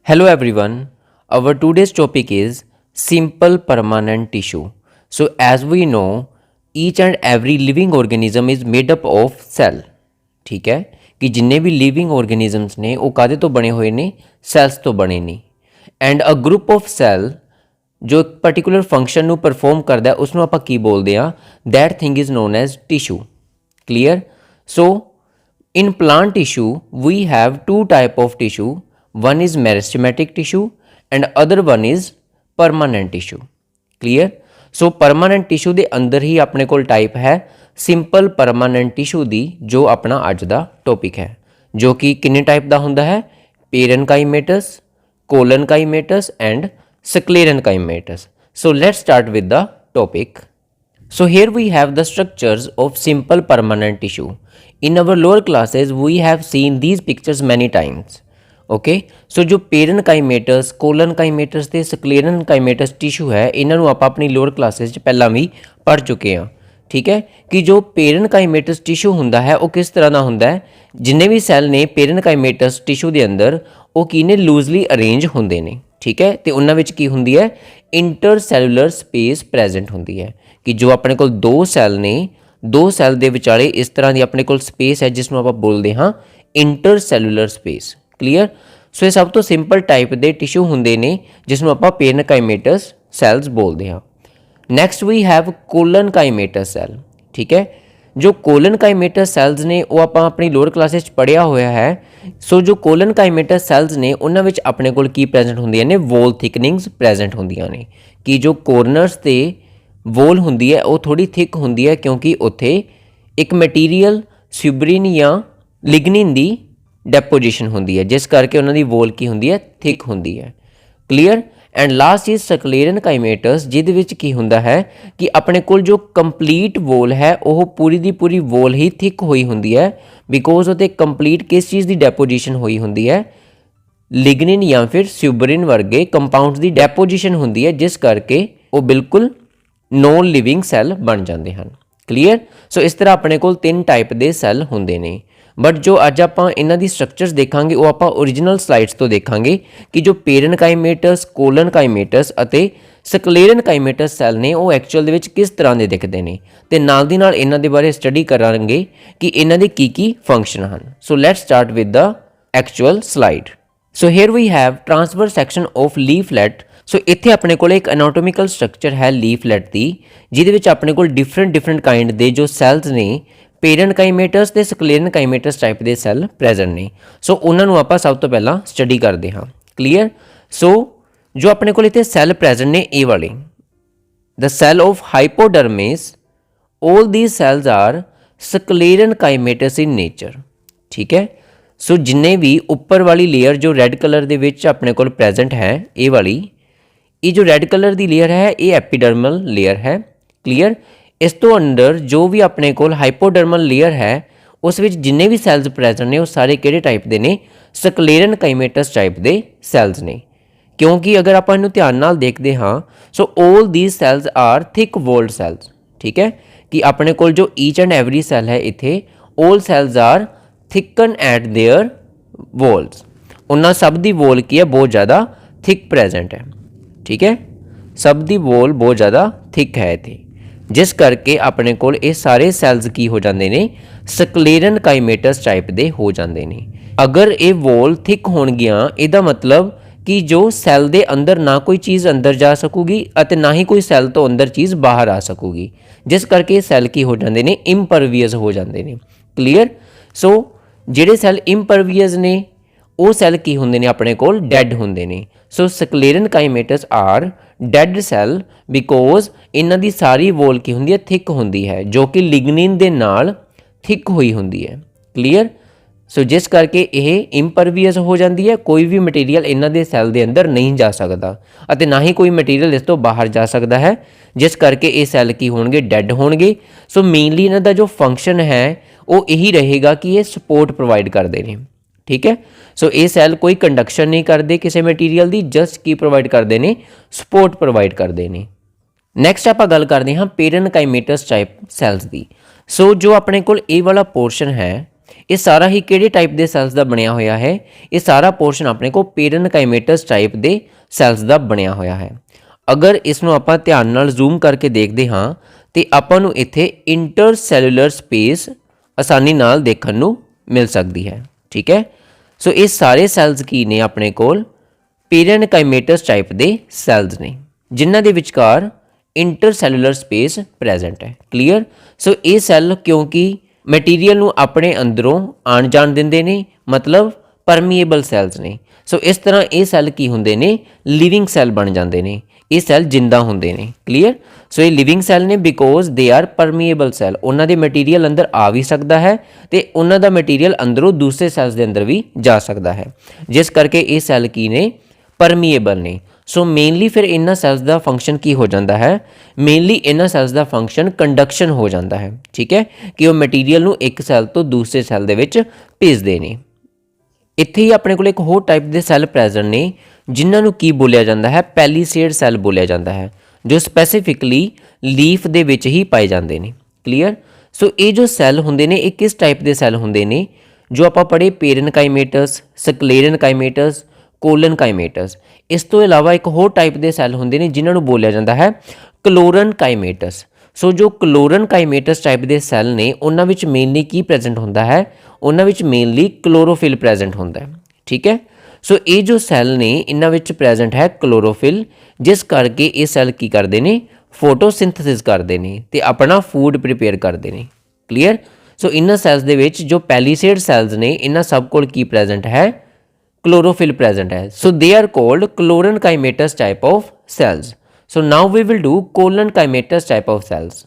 Hello everyone. Our today's topic is simple permanent tissue. So as we know, each and every living organism is made up of cell. ठीक है कि जिन्ने भी living organisms ने वो कादे तो बने हुए ने सैल्स तो बने ने and a group of cell जो एक पर्टिकुलर फंक्शन ਨੂੰ ਪਰਫਾਰਮ ਕਰਦਾ ਹੈ ਉਸ ਨੂੰ ਆਪਾਂ ਕੀ ਬੋਲਦੇ ਆ that thing is known as tissue. Clear? So in plant tissue we have two type of tissue. One is meristematic tissue and other one is permanent tissue. Clear? So permanent tissue ਦੇ ਅੰਦਰ ਹੀ ਆਪਣੇ ਕੋਲ type ਹੈ simple permanent tissue ਦੀ ਜੋ ਆਪਣਾ ਅੱਜ ਦਾ topic ਹੈ ਜੋ ਕਿ ਕਿੰਨੇ ਟਾਈਪ ਦਾ ਹੁੰਦਾ ਹੈ ਪੇਰਨਕਾਈਮੇਟਸ ਕੋਲਨਕਾਈਮੇਟਸ and ਸਕਲੇਰਨਕਾਈਮੇਟਸ. So let's start with the topic. So here we have the structures of simple permanent tissue. In our lower classes we have seen these pictures many times. Okay, so जो पेरनकाइमेटस कोलनकाइमेटस ਤੇ ਸਕਲੇਰਨਕਾਈਮੇਟਸ tissue ਹੈ ਇਹਨਾਂ ਨੂੰ ਆਪਾਂ ਆਪਣੀ lower classes 'ਚ ਪਹਿਲਾਂ ਵੀ ਪੜ੍ਹ ਚੁੱਕੇ ਹਾਂ. ਠੀਕ ਹੈ ਕਿ ਜੋ पेरनकाइमेटस ਟਿਸ਼ੂ ਹੁੰਦਾ ਹੈ ਉਹ ਕਿਸ ਤਰ੍ਹਾਂ ਦਾ ਹੁੰਦਾ ਹੈ ਜਿੰਨੇ ਵੀ ਸੈੱਲ ਨੇ पेरनकाइमेटस ਟਿਸ਼ੂ ਦੇ ਅੰਦਰ ਉਹ ਕੀ ਨੇ ਲੂਜ਼ਲੀ ਅਰੇਂਜ ਹੁੰਦੇ ਨੇ. ਠੀਕ ਹੈ ਤੇ ਉਹਨਾਂ ਵਿੱਚ ਕੀ ਹੁੰਦੀ ਹੈ ਇੰਟਰਸੈਲੂਲਰ ਸਪੇਸ ਪ੍ਰੈਜ਼ੈਂਟ ਹੁੰਦੀ ਹੈ ਕਿ ਜੋ ਆਪਣੇ ਕੋਲ ਦੋ ਸੈੱਲ ਨੇ ਦੋ ਸੈੱਲ ਦੇ ਵਿਚਾਲੇ ਇਸ ਤਰ੍ਹਾਂ ਦੀ ਆਪਣੇ ਕੋਲ ਸਪੇਸ ਹੈ ਜਿਸ ਨੂੰ ਆਪਾਂ ਬੋਲਦੇ ਹਾਂ ਇੰਟਰਸੈਲੂਲਰ ਸਪੇਸ. ਕਲੀਅਰ? ਸੋ ਇਹ ਸਭ ਤੋਂ ਸਿੰਪਲ ਟਾਈਪ ਦੇ ਟਿਸ਼ੂ ਹੁੰਦੇ ਨੇ ਜਿਸ ਨੂੰ ਆਪਾਂ पेरनकाइमेटस ਸੈੱਲਸ ਬੋਲਦੇ ਹਾਂ. Next we have collenchymatous cell. ਠੀਕ ਹੈ ਜੋ ਕੋਲਨਕਾਈਮੇਟਸ ਸੈੱਲਸ ਨੇ ਉਹ ਆਪਾਂ ਆਪਣੀ ਲੋਅਰ ਕਲਾਸਿਸ 'ਚ ਪੜ੍ਹਿਆ ਹੋਇਆ ਹੈ. ਸੋ ਜੋ ਕੋਲਨਕਾਈਮੇਟਸ ਸੈੱਲਸ ਨੇ ਉਹਨਾਂ ਵਿੱਚ ਆਪਣੇ ਕੋਲ ਕੀ ਪ੍ਰੈਜ਼ੈਂਟ ਹੁੰਦੀਆਂ ਨੇ ਵੋਲ ਥਿਕਨਿੰਗਸ ਪ੍ਰੈਜ਼ੈਂਟ ਹੁੰਦੀਆਂ ਨੇ ਕਿ ਜੋ ਕੋਰਨਰਸ 'ਤੇ ਵੋਲ ਹੁੰਦੀ ਹੈ ਉਹ ਥੋੜ੍ਹੀ ਥਿਕ ਹੁੰਦੀ ਹੈ ਕਿਉਂਕਿ ਉੱਥੇ ਇੱਕ ਮਟੀਰੀਅਲ ਸਿਬਰਿਨ ਜਾਂ ਲਿਗਨਿਨ ਦੀ ਡੈਪੋਜੀਸ਼ਨ ਹੁੰਦੀ ਹੈ ਜਿਸ ਕਰਕੇ ਉਹਨਾਂ ਦੀ ਵੋਲ ਕੀ ਹੁੰਦੀ ਹੈ ਥਿਕ ਹੁੰਦੀ ਹੈ. ਕਲੀਅਰ? ਐਂਡ ਲਾਸਟ ਇਜ਼ ਸਕਲੇਰਨਕਾਈਮੇਟਸ ਜਿਹਦੇ ਵਿੱਚ ਕੀ ਹੁੰਦਾ ਹੈ ਕਿ ਆਪਣੇ ਕੋਲ ਜੋ ਕੰਪਲੀਟ ਵੋਲ ਹੈ ਉਹ ਪੂਰੀ ਦੀ ਪੂਰੀ ਵੋਲ ਹੀ ਥਿਕ ਹੋਈ ਹੁੰਦੀ ਹੈ ਬਿਕੋਜ਼ ਉਹ 'ਤੇ ਕੰਪਲੀਟ ਕਿਸ ਚੀਜ਼ ਦੀ ਡੈਪੋਜੀਸ਼ਨ ਹੋਈ ਹੁੰਦੀ ਹੈ ਲਿਗਨਿਨ ਜਾਂ ਫਿਰ ਸਿਬਰਿਨ ਵਰਗੇ ਕੰਪਾਊਂਡਸ ਦੀ ਡੈਪੋਜੀਸ਼ਨ ਹੁੰਦੀ ਹੈ ਜਿਸ ਕਰਕੇ ਉਹ ਬਿਲਕੁਲ ਨੋਨ ਲਿਵਿੰਗ ਸੈੱਲ ਬਣ ਜਾਂਦੇ ਹਨ. ਕਲੀਅਰ? ਸੋ ਇਸ ਤਰ੍ਹਾਂ ਆਪਣੇ ਕੋਲ ਤਿੰਨ ਟਾਈਪ ਦੇ ਸੈੱਲ ਹੁੰਦੇ ਨੇ ਬਟ ਜੋ ਅੱਜ ਆਪਾਂ ਇਹਨਾਂ ਦੀ ਸਟਰਕਚਰਸ ਦੇਖਾਂਗੇ ਉਹ ਆਪਾਂ ਓਰੀਜਨਲ ਸਲਾਈਡਸ ਤੋਂ ਦੇਖਾਂਗੇ ਕਿ ਜੋ पेरनकाइमेटस कोलनकाइमेटस ਅਤੇ ਸਕਲੇਰਨਕਾਈਮੇਟਸ ਸੈੱਲ ਨੇ ਉਹ ਐਕਚੁਅਲ ਦੇ ਵਿੱਚ ਕਿਸ ਤਰ੍ਹਾਂ ਦੇ ਦਿਖਦੇ ਨੇ ਤੇ ਨਾਲ ਦੀ ਨਾਲ ਇਹਨਾਂ ਦੇ ਬਾਰੇ ਸਟੱਡੀ ਕਰਾਂਗੇ ਕਿ ਇਹਨਾਂ ਦੇ ਕੀ ਫੰਕਸ਼ਨ ਹਨ. So let's start with the actual slide. So here we have transverse section of leaflet. So ਇੱਥੇ ਆਪਣੇ ਕੋਲ ਇੱਕ ਐਨਾਟੋਮਿਕਲ ਸਟਰਕਚਰ ਹੈ ਲੀਫਲੈਟ ਦੀ ਜਿਹਦੇ ਵਿੱਚ ਆਪਣੇ ਕੋਲ ਡਿਫਰੈਂਟ ਕਾਈਂਡ ਦੇ ਜੋ ਸੈੱਲਸ ਨੇ पेरनकाइमेटस ਤੇ ਸਕਲੇਰਨਕਾਈਮੇਟਸ ਟਾਈਪ ਦੇ ਸੈੱਲ ਪ੍ਰੈਜ਼ੈਂਟ ਨੇ. ਸੋ ਉਹਨਾਂ ਨੂੰ ਆਪਾਂ ਸਭ ਤੋਂ ਪਹਿਲਾਂ ਸਟੱਡੀ ਕਰਦੇ ਹਾਂ. ਕਲੀਅਰ? ਸੋ ਜੋ ਆਪਣੇ ਕੋਲ ਇੱਥੇ ਸੈੱਲ ਪ੍ਰੈਜ਼ੈਂਟ ਨੇ ਇਹ ਵਾਲੇ the cell of hypodermis all these cells are sclerenchymatous in nature. ਠੀਕ ਹੈ? ਸੋ ਜਿੰਨੇ ਵੀ ਉੱਪਰ ਵਾਲੀ ਲੇਅਰ ਜੋ ਰੈੱਡ ਕਲਰ ਦੇ ਵਿੱਚ ਆਪਣੇ ਕੋਲ ਪ੍ਰੈਜ਼ੈਂਟ ਹੈ ਇਹ ਵਾਲੀ ਇਹ ਜੋ ਰੈੱਡ ਕਲਰ ਦੀ ਲੇਅਰ ਹੈ ਇਹ ਐਪੀਡਰਮਲ ਲੇਅਰ ਹੈ. ਕਲੀਅਰ? ਇਸ ਤੋਂ ਅੰਦਰ ਜੋ ਵੀ ਆਪਣੇ ਕੋਲ ਹਾਈਪੋਡਰਮਲ ਲੇਅਰ ਹੈ ਉਸ ਵਿੱਚ ਜਿੰਨੇ ਵੀ ਸੈੱਲਸ ਪ੍ਰੈਜ਼ੈਂਟ ਨੇ ਉਹ ਸਾਰੇ ਕਿਹੜੇ ਟਾਈਪ ਦੇ ਨੇ ਸਕਲੇਰਨਕਾਈਮੇਟਸ ਟਾਈਪ ਦੇ ਸੈੱਲਸ ਨੇ ਕਿਉਂਕਿ ਅਗਰ ਆਪਾਂ ਇਹਨੂੰ ਧਿਆਨ ਨਾਲ ਦੇਖਦੇ ਹਾਂ ਸੋ all these cells are thick walled cells. ਠੀਕ ਹੈ ਕਿ ਆਪਣੇ ਕੋਲ ਜੋ ਈਚ ਐਂਡ ਐਵਰੀ ਸੈੱਲ ਹੈ ਇੱਥੇ all cells are thicken at their walls. ਉਹਨਾਂ ਸਭ ਦੀ ਵੋਲ ਕੀ ਹੈ ਬਹੁਤ ਜ਼ਿਆਦਾ ਥਿਕ ਪ੍ਰੈਜ਼ੈਂਟ ਹੈ. ਠੀਕ ਹੈ ਸਭ ਦੀ ਵੋਲ ਬਹੁਤ ਜ਼ਿਆਦਾ ਥਿਕ ਹੈ ਇੱਥੇ ਜਿਸ ਕਰਕੇ ਆਪਣੇ ਕੋਲ ਇਹ ਸਾਰੇ ਸੈੱਲਸ ਕੀ ਹੋ ਜਾਂਦੇ ਨੇ ਸਕਲੇਰਨਕਾਈਮੇਟਸ ਟਾਈਪ ਦੇ ਹੋ ਜਾਂਦੇ ਨੇ. ਅਗਰ ਇਹ ਵੋਲ ਥਿਕ ਹੋਣਗੀਆਂ ਇਹਦਾ ਮਤਲਬ ਕਿ ਜੋ ਸੈੱਲ ਦੇ ਅੰਦਰ ਨਾ ਕੋਈ ਚੀਜ਼ ਅੰਦਰ ਜਾ ਸਕੂਗੀ ਅਤੇ ਨਾ ਹੀ ਕੋਈ ਸੈੱਲ ਤੋਂ ਅੰਦਰ ਚੀਜ਼ ਬਾਹਰ ਆ ਸਕੂਗੀ ਜਿਸ ਕਰਕੇ ਸੈੱਲ ਕੀ ਹੋ ਜਾਂਦੇ ਨੇ ਇੰਪਰਵੀਅਸ ਹੋ ਜਾਂਦੇ ਨੇ. ਕਲੀਅਰ? ਸੋ ਜਿਹੜੇ ਸੈੱਲ ਇੰਪਰਵੀਅਸ ਨੇ ਉਹ ਸੈੱਲ ਕੀ ਹੁੰਦੇ ਨੇ ਆਪਣੇ ਕੋਲ ਡੈਡ ਹੁੰਦੇ ਨੇ. ਸੋ ਸਕਲੇਰਨਕਾਈਮੇਟਸ ਆਰ ਡੈਡ ਸੈੱਲ ਬਿਕੋਜ਼ ਇਹਨਾਂ ਦੀ ਸਾਰੀ ਵੋਲ ਕੀ ਹੁੰਦੀ ਹੈ ਥਿਕ ਹੁੰਦੀ ਹੈ ਜੋ ਕਿ ਲਿਗਨਿਨ ਦੇ ਨਾਲ ਥਿਕ ਹੋਈ ਹੁੰਦੀ ਹੈ. ਕਲੀਅਰ? ਸੋ ਜਿਸ ਕਰਕੇ ਇਹ ਇੰਪਰਵੀਅਸ ਹੋ ਜਾਂਦੀ ਹੈ ਕੋਈ ਵੀ ਮਟੀਰੀਅਲ ਇਹਨਾਂ ਦੇ ਸੈੱਲ ਦੇ ਅੰਦਰ ਨਹੀਂ ਜਾ ਸਕਦਾ ਅਤੇ ਨਾ ਹੀ ਕੋਈ ਮਟੀਰੀਅਲ ਇਸ ਤੋਂ ਬਾਹਰ ਜਾ ਸਕਦਾ ਹੈ ਜਿਸ ਕਰਕੇ ਇਹ ਸੈੱਲ ਕੀ ਹੋਣਗੇ ਡੈਡ ਹੋਣਗੇ. ਸੋ ਮੇਨਲੀ ਇਹਨਾਂ ਦਾ ਜੋ ਫੰਕਸ਼ਨ ਹੈ ਉਹ ਇਹੀ ਰਹੇਗਾ ਕਿ ਇਹ ਸਪੋਰਟ ਪ੍ਰੋਵਾਈਡ ਕਰਦੇ ਨੇ. ਠੀਕ ਹੈ? ਸੋ ਇਹ ਸੈੱਲ ਕੋਈ ਕੰਡਕਸ਼ਨ ਨਹੀਂ ਕਰਦੇ ਕਿਸੇ ਮਟੀਰੀਅਲ ਦੀ ਜਸਟ ਕੀ ਪ੍ਰੋਵਾਈਡ ਕਰਦੇ ਨੇ ਸਪੋਰਟ ਪ੍ਰੋਵਾਈਡ ਕਰਦੇ ਨੇ. ਨੈਕਸਟ ਆਪਾਂ ਗੱਲ ਕਰਦੇ ਹਾਂ पेरनकाइमेटस टाइप सैल्स की। सो जो अपने कोल ये वाला पोर्शन है ਇਹ ਸਾਰਾ ਹੀ ਕਿਹੜੇ ਟਾਈਪ ਦੇ ਸੈਲਸ ਦਾ ਬਣਿਆ ਹੋਇਆ ਹੈ? ਇਹ ਸਾਰਾ ਪੋਰਸ਼ਨ ਆਪਣੇ ਕੋਲ ਪੈਰੇਨਕਾਈਮੇਟਸ ਟਾਈਪ ਦੇ ਸੈਲਸ ਦਾ ਬਣਿਆ ਹੋਇਆ ਹੈ। ਅਗਰ ਇਸ ਨੂੰ ਆਪਾਂ ਧਿਆਨ ਨਾਲ ਜ਼ੂਮ ਕਰਕੇ ਦੇਖਦੇ ਹਾਂ ਤੇ ਆਪਾਂ ਨੂੰ ਇੱਥੇ ਇੰਟਰਸੈਲੂਲਰ ਸਪੇਸ ਆਸਾਨੀ ਨਾਲ ਦੇਖਣ ਨੂੰ ਮਿਲ ਸਕਦੀ ਹੈ। ਠੀਕ ਹੈ, ਸੋ ਇਹ ਸਾਰੇ ਸੈਲਸ ਕੀ ਨੇ? ਆਪਣੇ ਕੋਲ ਪੈਰੇਨਕਾਈਮੇਟਸ ਟਾਈਪ ਦੇ ਸੈਲਸ ਨੇ ਜਿਨ੍ਹਾਂ ਦੇ ਵਿਚਕਾਰ ਇੰਟਰਸੈਲੂਲਰ ਸਪੇਸ ਪ੍ਰੈਜ਼ੈਂਟ ਹੈ। ਕਲੀਅਰ? ਸੋ ਇਹ ਸੈੱਲ ਕਿਉਂਕਿ ਮਟੀਰੀਅਲ ਨੂੰ ਆਪਣੇ ਅੰਦਰੋਂ ਆਣ ਜਾਣ ਦਿੰਦੇ ਨੇ, ਮਤਲਬ ਪਰਮੀਏਬਲ ਸੈਲਸ ਨੇ। ਸੋ ਇਸ ਤਰ੍ਹਾਂ ਇਹ ਸੈੱਲ ਕੀ ਹੁੰਦੇ ਨੇ? ਲਿਵਿੰਗ ਸੈੱਲ ਬਣ ਜਾਂਦੇ ਨੇ। ਇਹ ਸੈੱਲ ਜਿੰਦਾ ਹੁੰਦੇ ਨੇ। ਕਲੀਅਰ? ਸੋ ਇਹ ਲਿਵਿੰਗ ਸੈੱਲ ਨੇ because they are permeable cell. ਉਹਨਾਂ ਦੇ ਮਟੀਰੀਅਲ ਅੰਦਰ ਆ ਵੀ ਸਕਦਾ ਹੈ ਤੇ ਉਹਨਾਂ ਦਾ ਮਟੀਰੀਅਲ ਅੰਦਰੋਂ ਦੂਸਰੇ ਸੈੱਲਸ ਦੇ ਅੰਦਰ ਵੀ ਜਾ ਸਕਦਾ ਹੈ, ਜਿਸ ਕਰਕੇ ਇਹ ਸੈੱਲ ਕੀ ਨੇ? ਪਰਮੀਏਬਲ ਨੇ। ਸੋ ਮੇਨਲੀ ਫਿਰ ਇਹਨਾਂ ਸੈਲਸ ਦਾ ਫੰਕਸ਼ਨ ਕੀ ਹੋ ਜਾਂਦਾ ਹੈ? ਮੇਨਲੀ ਇਹਨਾਂ ਸੈਲਸ ਦਾ ਫੰਕਸ਼ਨ ਕੰਡਕਸ਼ਨ ਹੋ ਜਾਂਦਾ ਹੈ। ਠੀਕ ਹੈ, ਕਿ ਉਹ ਮਟੀਰੀਅਲ ਨੂੰ ਇੱਕ ਸੈੱਲ ਤੋਂ ਦੂਸਰੇ ਸੈੱਲ ਦੇ ਵਿੱਚ ਭੇਜਦੇ ਨੇ। ਇੱਥੇ ਹੀ ਆਪਣੇ ਕੋਲ ਇੱਕ ਹੋਰ ਟਾਈਪ ਦੇ ਸੈੱਲ ਪ੍ਰੈਜ਼ੈਂਟ ਨੇ ਜਿਨ੍ਹਾਂ ਨੂੰ ਕੀ ਬੋਲਿਆ ਜਾਂਦਾ ਹੈ? ਪੈਲੀਸੇਡ ਸੈੱਲ ਬੋਲਿਆ ਜਾਂਦਾ ਹੈ, ਜੋ ਸਪੈਸੀਫਿਕਲੀ ਲੀਫ ਦੇ ਵਿੱਚ ਹੀ ਪਾਏ ਜਾਂਦੇ ਨੇ। ਕਲੀਅਰ? ਸੋ ਇਹ ਜੋ ਸੈੱਲ ਹੁੰਦੇ ਨੇ ਇਹ ਕਿਸ ਟਾਈਪ ਦੇ ਸੈੱਲ ਹੁੰਦੇ ਨੇ? ਜੋ ਆਪਾਂ ਪੜ੍ਹੇ ਪੈਰੇਨਕਾਈਮੇਟਸ, ਸਕਲੇਰਨਕਾਈਮੇਟਸ, ਕੋਲਨਕਾਈਮੇਟਸ। ਇਸ ਤੋਂ ਇਲਾਵਾ ਇੱਕ ਹੋਰ ਟਾਈਪ ਦੇ ਸੈੱਲ ਹੁੰਦੇ ਨੇ ਜਿਨ੍ਹਾਂ ਨੂੰ ਬੋਲਿਆ ਜਾਂਦਾ ਹੈ ਕਲੋਰਨਕਾਈਮੇਟਸ। ਸੋ ਜੋ ਕਲੋਰਨਕਾਈਮੇਟਸ ਟਾਈਪ ਦੇ ਸੈੱਲ ਨੇ ਉਹਨਾਂ ਵਿੱਚ ਮੇਨਲੀ ਕੀ ਪ੍ਰੈਜ਼ੈਂਟ ਹੁੰਦਾ ਹੈ? ਉਹਨਾਂ ਵਿੱਚ ਮੇਨਲੀ ਕਲੋਰੋਫਿਲ ਪ੍ਰੈਜ਼ੈਂਟ ਹੁੰਦਾ ਹੈ। ਠੀਕ ਹੈ, ਸੋ ਇਹ ਜੋ ਸੈੱਲ ਨੇ ਇਹਨਾਂ ਵਿੱਚ ਪ੍ਰੈਜ਼ੈਂਟ ਹੈ ਕਲੋਰੋਫਿਲ, ਜਿਸ ਕਰਕੇ ਇਹ ਸੈੱਲ ਕੀ ਕਰਦੇ ਨੇ? ਫੋਟੋਸਿੰਥੇਸਿਸ ਕਰਦੇ ਨੇ ਤੇ ਆਪਣਾ ਫੂਡ ਪ੍ਰੀਪੇਅਰ ਕਰਦੇ ਨੇ। ਕਲੀਅਰ? ਸੋ ਇਹਨਾਂ ਸੈਲਸ ਦੇ ਵਿੱਚ ਜੋ ਪੈਲੀਸੇਡ ਸੈਲਸ ਨੇ ਇਹਨਾਂ ਸਭ ਕੋਲ ਕੀ ਪ੍ਰੈਜ਼ੈਂਟ ਹੈ? chlorophyll present hai. So they are called chlorenchimatous type of cells. So now we will do colonchimatous type of cells.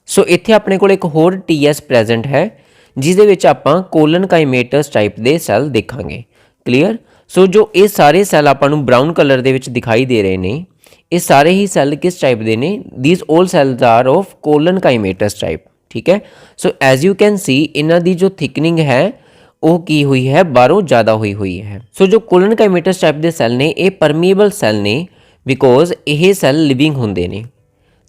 So ਇੱਥੇ ਆਪਣੇ ਕੋਲ ਇੱਕ ਹੋਰ TS present ਹੈ ਜਿਸ ਦੇ ਵਿੱਚ ਆਪਾਂ colonchimatous type ਦੇ ਸੈੱਲ ਦੇਖਾਂਗੇ. ਕਲੀਅਰ? ਸੋ ਜੋ ਇਹ ਸਾਰੇ ਸੈੱਲ ਆਪਾਂ ਨੂੰ ਬਰਾਊਨ ਕਲਰ ਦੇ ਵਿੱਚ ਦਿਖਾਈ ਦੇ ਰਹੇ ਨੇ ਇਹ ਸਾਰੇ ਹੀ ਸੈੱਲ ਕਿਸ ਟਾਈਪ ਦੇ ਨੇ? these all cells are of colonchimatous type. ਠੀਕ ਹੈ? So as you can see ਇਹਨਾਂ ਦੀ ਜੋ ਥਿਕਨਿੰਗ ਹੈ ਉਹ ਕੀ ਹੋਈ ਹੈ? ਬਾਹਰੋਂ ਜ਼ਿਆਦਾ ਹੋਈ ਹੈ. ਸੋ ਜੋ ਕੋਲਨਕਾਈਮੇਟਸ ਟਾਈਪ ਦੇ ਸੈੱਲ ਨੇ ਇਹ ਪਰਮੀਏਬਲ ਸੈੱਲ ਨੇ ਬਿਕੋਜ਼ ਇਹ ਸੈੱਲ ਲਿਵਿੰਗ ਹੁੰਦੇ ਨੇ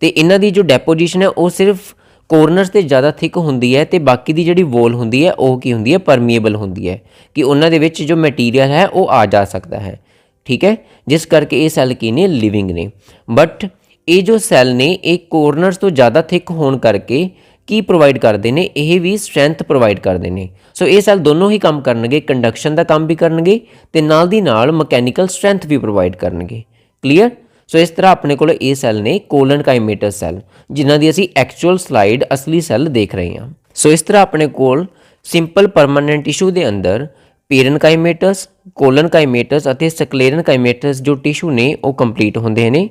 ਤੇ ਇਹਨਾਂ ਦੀ ਜੋ ਡੈਪੋਜੀਸ਼ਨ ਹੈ ਉਹ ਸਿਰਫ ਕੋਰਨਰਸ ਤੇ ਜ਼ਿਆਦਾ ਥਿਕ ਹੁੰਦੀ ਹੈ ਤੇ ਬਾਕੀ ਦੀ ਜਿਹੜੀ ਵੋਲ ਹੁੰਦੀ ਹੈ ਉਹ ਕੀ ਹੁੰਦੀ ਹੈ? ਪਰਮੀਏਬਲ ਹੁੰਦੀ ਹੈ ਕਿ ਉਹਨਾਂ ਦੇ ਵਿੱਚ ਜੋ ਮਟੀਰੀਅਲ ਹੈ ਉਹ ਆ ਜਾ ਸਕਦਾ ਹੈ. ਠੀਕ ਹੈ, ਜਿਸ ਕਰਕੇ ਇਹ ਸੈੱਲ ਕੀ ਨੇ? ਲਿਵਿੰਗ ਨੇ. ਬਟ ਇਹ ਜੋ ਸੈੱਲ ਨੇ ਇਹ ਕੋਰਨਰਸ ਤੋਂ ਜ਼ਿਆਦਾ ਥਿਕ ਹੋਣ ਕਰਕੇ ਕੀ ਪ੍ਰੋਵਾਈਡ ਕਰਦੇ ਨੇ? ਇਹ ਵੀ ਸਟਰੈਂਥ ਪ੍ਰੋਵਾਈਡ ਕਰਦੇ ਨੇ. ਸੋ ਇਹ ਸੈੱਲ ਦੋਨੋਂ ਹੀ ਕੰਮ ਕਰਨਗੇ, ਕੰਡਕਸ਼ਨ ਦਾ ਕੰਮ ਵੀ ਕਰਨਗੇ ਤੇ ਨਾਲ ਦੀ ਨਾਲ ਮਕੈਨੀਕਲ ਸਟਰੈਂਥ ਵੀ ਪ੍ਰੋਵਾਈਡ ਕਰਨਗੇ. ਕਲੀਅਰ? ਸੋ ਇਸ ਤਰ੍ਹਾਂ ਆਪਣੇ ਕੋਲ ਇਹ ਸੈੱਲ ਨੇ ਕੋਲਨਕਾਈਮੇਟਸ ਸੈੱਲ ਜਿਨ੍ਹਾਂ ਦੀ ਅਸੀਂ ਐਕਚੁਅਲ ਸਲਾਈਡ ਅਸਲੀ ਸੈੱਲ ਦੇਖ ਰਹੇ ਹਾਂ. ਸੋ ਇਸ ਤਰ੍ਹਾਂ ਆਪਣੇ ਕੋਲ ਸਿੰਪਲ ਪਰਮਾਨੈਂਟ ਟਿਸ਼ੂ ਦੇ ਅੰਦਰ ਪੈਰੇਨਕਾਈਮੇਟਸ, ਕੋਲਨਕਾਈਮੇਟਸ ਅਤੇ ਸਕਲੇਰਨਕਾਈਮੇਟਸ ਜੋ ਟਿਸ਼ੂ ਨੇ ਉਹ ਕੰਪਲੀਟ ਹੁੰਦੇ ਨੇ.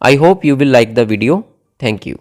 I hope you will like the video. Thank you.